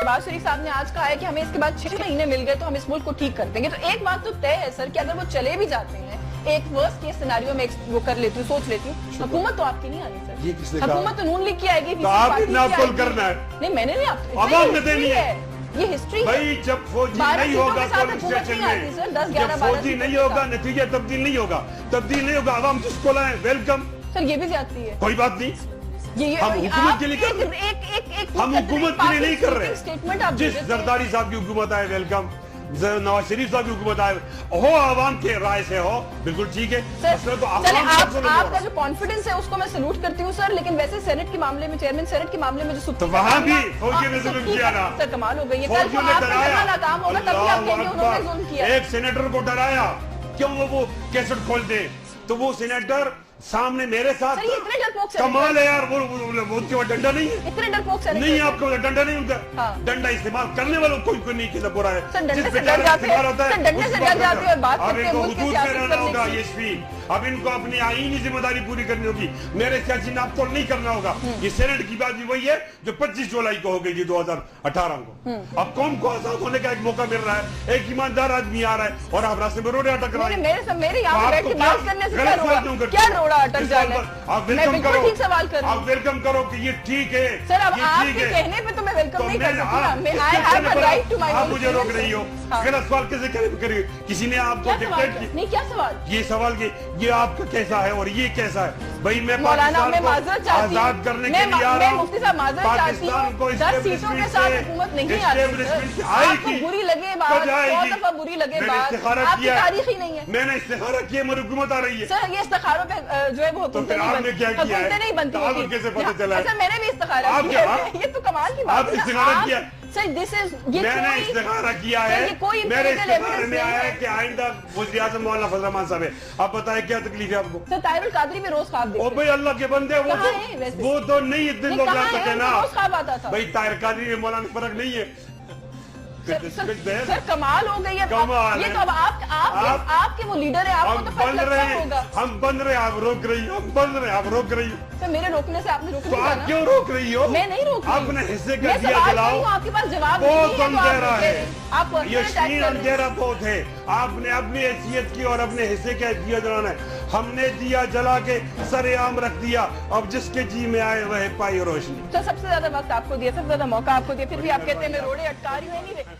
शहबाज शरीफ साहब ने आज कहा है कि हमें इसके बाद 6 महीने मिल गए तो हम इस मुल्क को ठीक कर देंगे। तो एक बात तो तय है सर कि अगर वो चले भी जाते हैं, एक वर्स्ट केस सिनेरियो में वो कर लेती हूँ, सोच लेती हूँ, हुकूमत तो आपकी नहीं आनी सर, ये किसने कहा? हुकूमत तो नून लीग की आएगी, तो आपने नापतोल करना है। नहीं मैंने नहीं, आप आवाम ने देनी है, ये हिस्ट्री भाई। जब फौजी नहीं होगा कॉन्स्टिट्यूशन में, जब फौजी नहीं होगा नतीजा तब्दील नहीं होगा, आवाम जिसको लाए वेलकम। सर ये भी जाती है, कोई बात नहीं, हम हुकूमत के लिए कर रहे हैं, हम हुकूमत के लिए नहीं कर रहे। स्टेटमेंट आप जिस जरदारी साहब की हुकूमत आए वेलकम, नवाज शरीफ साहब की हुकूमत आए हो, आवाम के राय से हो, बिल्कुल ठीक है। तो आपका जो कॉन्फिडेंस है उसको मैं सैल्यूट करती हूँ सर, लेकिन वैसे सेनेट के मामले में, चेयरमैन सेनेट के मामले में जो तो वहाँ भी फौजियों ने जुल्म किया ना सर, कमाल हो गई है। कल को आपका नाकाम होगा तभी आप कहेंगे उन्होंने जुल्म किया। एक सेनेटर को डराया, क्यों वो कैसेट खोल दे, तो वो सेनेटर सामने मेरे साथ, इतने डरपोक से कमाल है यार, वो उसके बाद डंडा नहीं है, इतने डरपोक से नहीं, आपको डंडा नहीं होता। हाँ। डंडा इस्तेमाल करने वालों कोई नहीं किया बुरा है, जिस प्रकार इस्तेमाल होता है डंडे से डर जाते हैं, बात करते हैं मुल्क की सियासत रहना होगा। ये अब इनको अपनी आईनी जिम्मेदारी पूरी करनी होगी, मेरे सियासी नापतोल नहीं करना होगा। ये सेनेट की बात भी वही है जो 25 जुलाई को हो गई थी 2018 को। अब कौम को आजाद होने का एक मौका मिल रहा है, एक ईमानदार आदमी आ रहा है और आप रास्ते में रोड़े अटक रहे हैं। मेरे यहाँ बैठ के बात करने से क्या रोड़ा अटक जाना है? आप वेलकम करो, ठीक सवाल कर रही हूं। आप वेलकम करो कि ये ठीक है सर। अब आपके कहने पे तो मैं वेलकम नहीं कर सकती, I have a right to my opinion. आप मुझे रोक रही हो, गलत सवाल कैसे करिए? किसी ने आपको डिक्टेट किया? नहीं, क्या सवाल? ये सवाल कि ये आपका कैसा है और ये कैसा है? भाई मैं मौलाना, मैं माजरत चाहती हूं, आजाद करने के लिए आ रहा हूं। मुफ्ती साहब माजरत चाहती हूं, 10 सीटों के साथ हुकूमत नहीं आती। आपको बुरी लगे बात, बहुत दफा बुरी लगे बात, आपकी तारीख ही नहीं है। मैंने इस्तिखारा किया, मेरी हुकूमत आ रही है सर। ये इस्तिखारों पे जो है वो हुकूमत नहीं बनती, आपको कैसे पता चला? अच्छा, मैंने भी इस्तिखारा किया, ये तो कमाल की बात है। इस्तिखारा किया सर, मैंने इस्तिखारा किया है, मेरे इस्तिखारे में आया है कि आइंदा वज़ीर आज़म मौलाना फजल रहमान साहब है। अब बताए क्या तकलीफ है आपको? सर, ताहिरुल कादरी में रोज ख्वाब देखते हैं। ओ भाई अल्लाह के बंदे, वो तो नहीं इतने लोग ला सके ना। रोज ख्वाब आता था भाई, ताहिर कादरी में मौलाना फर्क नहीं है। सर कमाल हो गई है, कमाल ये तो अब आपके वो लीडर है, आपको तो फर्क लगता होगा। हम बन रहे, आप रोक रही हो, हम बन रहे, आप रोक रही हो। सर, मेरे रोकने से आपने रोक तो आप क्यों रोक रही हो? मैं नहीं रोक रही, अपने हिस्से का दिया जलाओ, आपके पास जवाब बहुत अंधेरा है, आप यकीन अंधेरा बहुत है। आपने अपनी हैसियत की और अपने हिस्से का दिया जलाना है, हमने दिया जला के सरेआम रख दिया। अब जिसके जी में आए वह पाई रोशनी। तो सबसे ज्यादा वक्त आपको दिया, सबसे ज्यादा मौका आपको दिया, फिर भी आप कहते हैं मैं रोड़े अटका रही हूँ।